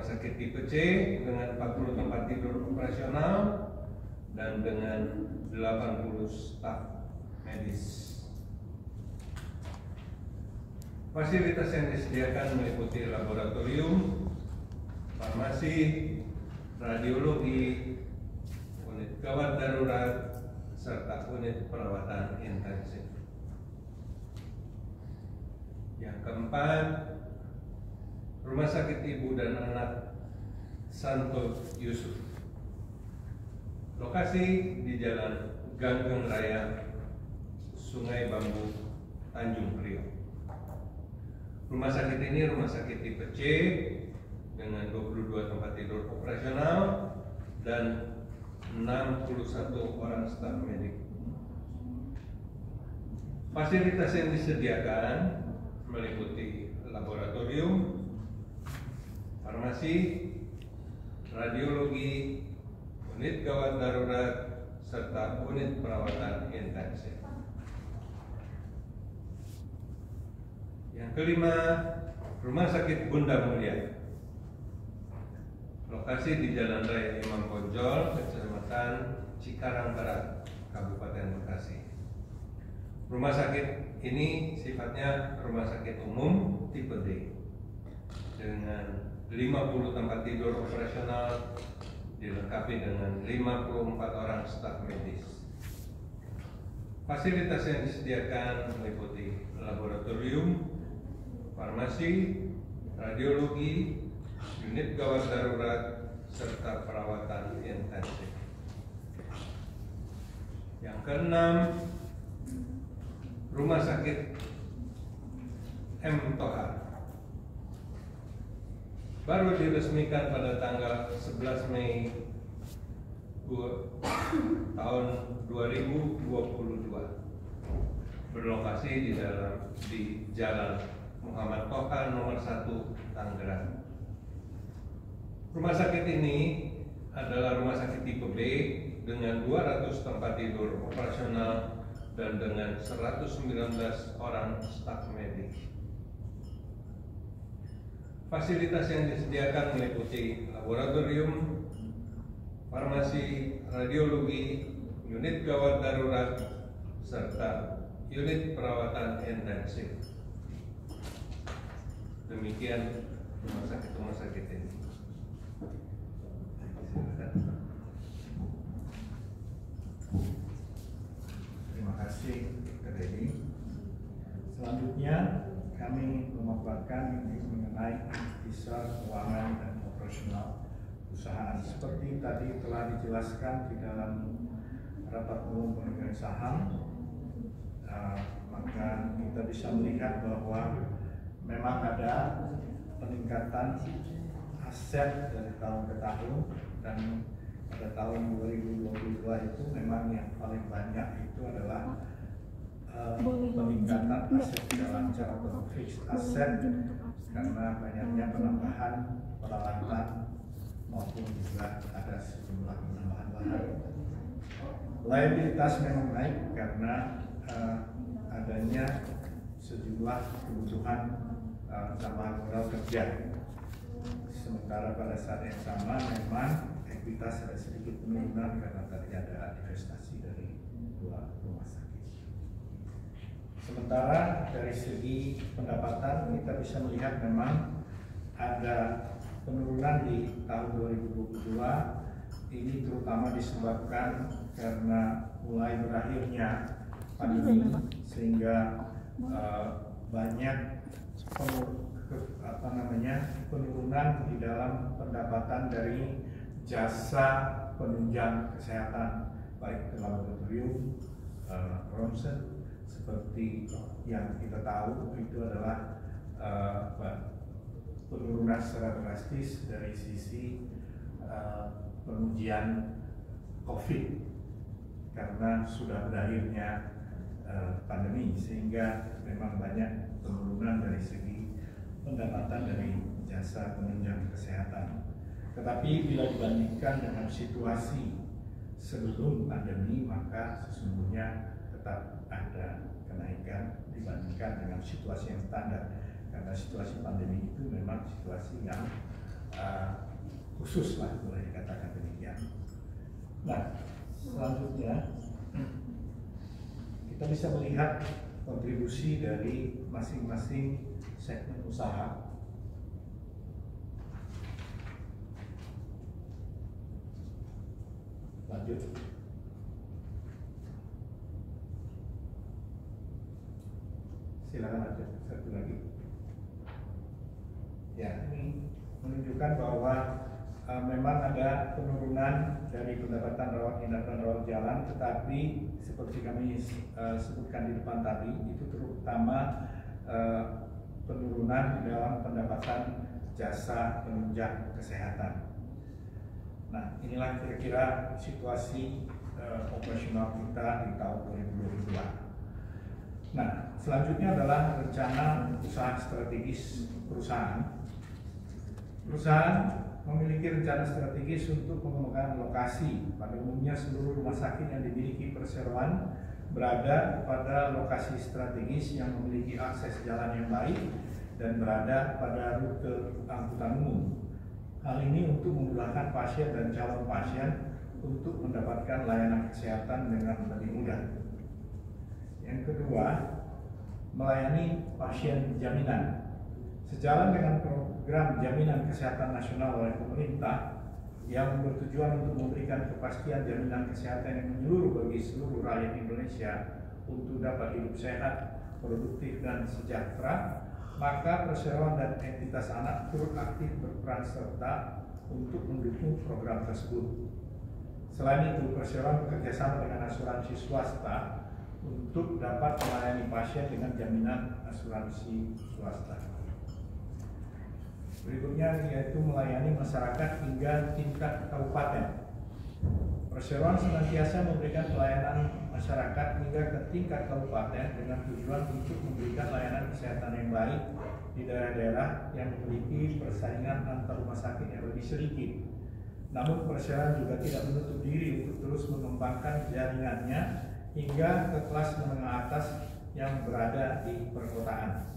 rumah sakit tipe C dengan 40 tempat tidur operasional dan dengan 80 staf medis. Fasilitas yang disediakan meliputi laboratorium, farmasi, radiologi, unit gawat darurat, serta unit perawatan intensif. Yang keempat, Rumah Sakit Ibu dan Anak Santo Yusuf. Lokasi di Jalan Ganggeng Raya, Sungai Bambu, Tanjung Priok. Rumah sakit ini rumah sakit tipe C dengan 22 tempat tidur operasional dan 61 orang staf medik. Fasilitas yang disediakan meliputi laboratorium, farmasi, radiologi, unit gawat darurat, serta unit perawatan intensif. Yang kelima, Rumah Sakit Bunda Mulia. Lokasi di Jalan Raya Imam Bonjol, Kecamatan Cikarang Barat, Kabupaten Bekasi. Rumah sakit ini sifatnya rumah sakit umum tipe D dengan 50 tempat tidur operasional dilengkapi dengan 54 orang staf medis. Fasilitas yang disediakan meliputi laboratorium, farmasi, radiologi, unit gawat darurat, serta perawatan intensif. Yang keenam, Rumah Sakit M. Toha. Baru diresmikan pada tanggal 11 Mei tahun 2022. Berlokasi di Jalan Muhammad Toha nomor 1 Tangerang. Rumah sakit ini adalah rumah sakit tipe B dengan 200 tempat tidur operasional dan dengan 119 orang staf medis. Fasilitas yang disediakan meliputi laboratorium, farmasi, radiologi, unit gawat darurat, serta unit perawatan intensif. Demikian rumah sakit ini. Terima kasih, Dr. Denny. Selanjutnya kami memaparkan ini mengenai ikhtisar keuangan dan operasional perusahaan. Seperti tadi telah dijelaskan di dalam rapat umum pemegang saham, maka kita bisa melihat bahwa memang ada peningkatan aset dari tahun ke tahun, dan pada tahun 2022 itu memang yang paling banyak itu adalah peningkatan aset dalam cara fixed aset karena banyaknya penambahan peralatan maupun juga ada sejumlah penambahan lahan. Liabilitas memang naik karena adanya sejumlah kebutuhan tambahan modal kerja. Sementara pada saat yang sama memang ekuitas ada sedikit penurunan karena tadi ada investasi dari dua rumah sakit. Sementara dari segi pendapatan kita bisa melihat memang ada penurunan di tahun 2022. Ini terutama disebabkan karena mulai berakhirnya pandemi sehingga banyak penurunan di dalam pendapatan dari jasa penunjang kesehatan, baik ke laboratorium, ronsen, seperti yang kita tahu itu adalah penurunan secara drastis dari sisi pengujian COVID karena sudah berakhirnya pandemi, sehingga memang banyak penurunan dari segi pendapatan dari jasa penunjang kesehatan. Tetapi bila dibandingkan dengan situasi sebelum pandemi, maka sesungguhnya tetap ada kenaikan dibandingkan dengan situasi yang standar, karena situasi pandemi itu memang situasi yang khusus lah, boleh dikatakan demikian. Nah, selanjutnya kita bisa melihat kontribusi dari masing-masing segmen usaha. Lanjut. Silakan lanjut, satu lagi. Ya, ini menunjukkan bahwa memang ada penurunan dari pendapatan rawat inap dan rawat jalan, tetapi seperti kami sebutkan di depan tadi, itu terutama penurunan dalam pendapatan jasa penunjang kesehatan. Nah, inilah kira-kira situasi operasional kita di tahun 2022. Nah, selanjutnya adalah rencana usaha strategis perusahaan. Perusahaan memiliki rencana strategis untuk mengembangkan lokasi. Pada umumnya seluruh rumah sakit yang dimiliki perseroan berada pada lokasi strategis yang memiliki akses jalan yang baik dan berada pada rute angkutan umum. Hal ini untuk memudahkan pasien dan calon pasien untuk mendapatkan layanan kesehatan dengan lebih mudah. Yang kedua, melayani pasien jaminan. Sejalan dengan program jaminan kesehatan nasional oleh pemerintah yang bertujuan untuk memberikan kepastian jaminan kesehatan yang menyeluruh bagi seluruh rakyat Indonesia untuk dapat hidup sehat, produktif, dan sejahtera, maka perseroan dan entitas anak turut aktif berperan serta untuk mendukung program tersebut. Selain itu, perseroan bekerjasama dengan asuransi swasta untuk dapat melayani pasien dengan jaminan asuransi swasta. Berikutnya yaitu melayani masyarakat hingga tingkat kabupaten. Perseroan senantiasa memberikan pelayanan masyarakat hingga ke tingkat kabupaten dengan tujuan untuk memberikan layanan kesehatan yang baik di daerah-daerah yang memiliki persaingan antar rumah sakit yang lebih sedikit. Namun perseroan juga tidak menutup diri untuk terus mengembangkan jaringannya hingga ke kelas menengah atas yang berada di perkotaan.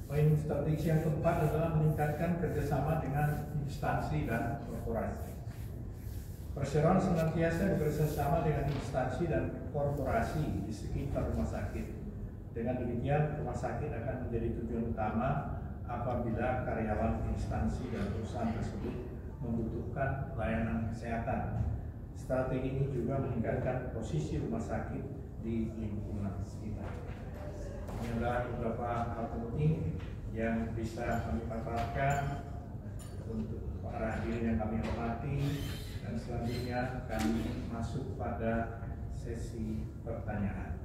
Poin strategi yang keempat adalah meningkatkan kerjasama dengan instansi dan korporasi. Perseroan senantiasa bekerjasama dengan instansi dan korporasi di sekitar rumah sakit. Dengan demikian, rumah sakit akan menjadi tujuan utama apabila karyawan instansi dan perusahaan tersebut membutuhkan layanan kesehatan. Strategi ini juga meningkatkan posisi rumah sakit di lingkungan sekitar. Ini adalah beberapa hal penting yang bisa kami paparkan untuk para hadirin yang kami hormati, dan selanjutnya kami masuk pada sesi pertanyaan.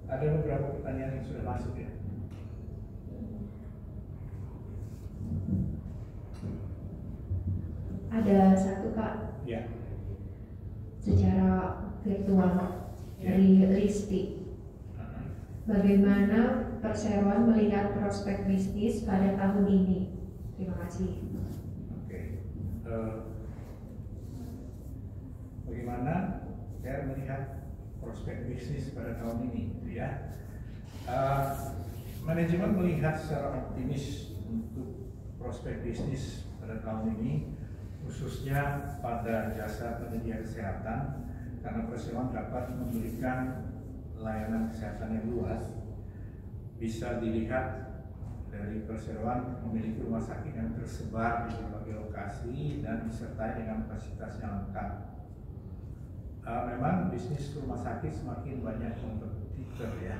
Ada beberapa pertanyaan yang sudah masuk ya. Ada satu Kak, Ya. secara virtual dari Risti. Bagaimana perseroan melihat prospek bisnis pada tahun ini? Terima kasih. Oke. Bagaimana saya melihat prospek bisnis pada tahun ini, ya? Manajemen melihat secara optimis untuk prospek bisnis pada tahun ini, khususnya pada jasa penyedia kesehatan, karena perseroan dapat memberikan layanan kesehatan yang luas. Bisa dilihat dari perseroan memiliki rumah sakit yang tersebar di berbagai lokasi dan disertai dengan fasilitas yang lengkap. Memang bisnis rumah sakit semakin banyak kompetitor ya,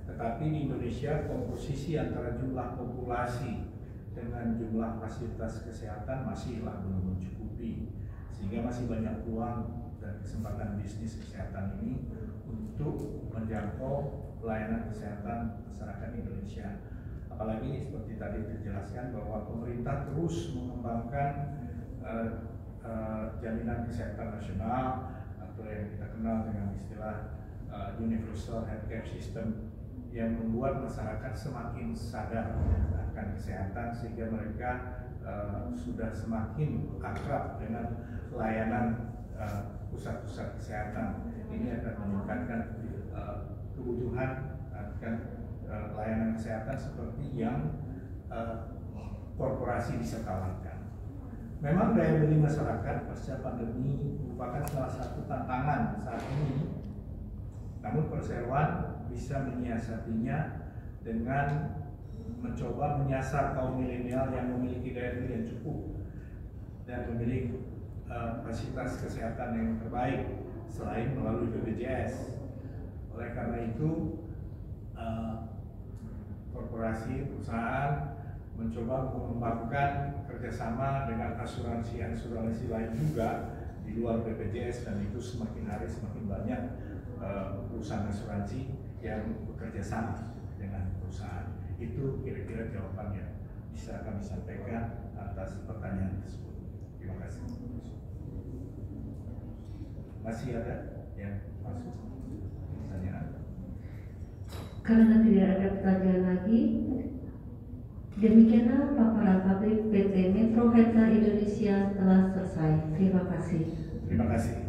tetapi di Indonesia komposisi antara jumlah populasi dengan jumlah fasilitas kesehatan masihlah belum mencukupi, sehingga masih banyak peluang dan kesempatan bisnis kesehatan ini untuk menjangkau pelayanan kesehatan masyarakat Indonesia. Apalagi seperti tadi dijelaskan bahwa pemerintah terus mengembangkan jaminan kesehatan nasional atau yang kita kenal dengan istilah universal healthcare system, yang membuat masyarakat semakin sadar akan kesehatan, sehingga mereka sudah semakin akrab dengan layanan pusat-pusat kesehatan. Ini akan meningkatkan kebutuhan akan layanan kesehatan seperti yang korporasi bisa tawarkan. Memang daya beli masyarakat pasca pandemi merupakan salah satu tantangan saat ini. Namun perseroan bisa menyiasatinya dengan mencoba menyasar kaum milenial yang memiliki daya beli yang cukup dan memiliki fasilitas kesehatan yang terbaik selain melalui BPJS. Oleh karena itu, korporasi perusahaan mencoba mengembangkan kerjasama dengan asuransi lain juga di luar BPJS, dan itu semakin hari semakin banyak perusahaan asuransi yang bekerja sama dengan perusahaan. Itu kira-kira jawaban yang bisa kami sampaikan atas pertanyaan tersebut. Terima kasih. Masih ada yang masuk pertanyaan? Karena tidak ada pertanyaan lagi, demikianlah paparan pabrik PT Metro Health Indonesia telah selesai. Terima kasih. Terima kasih.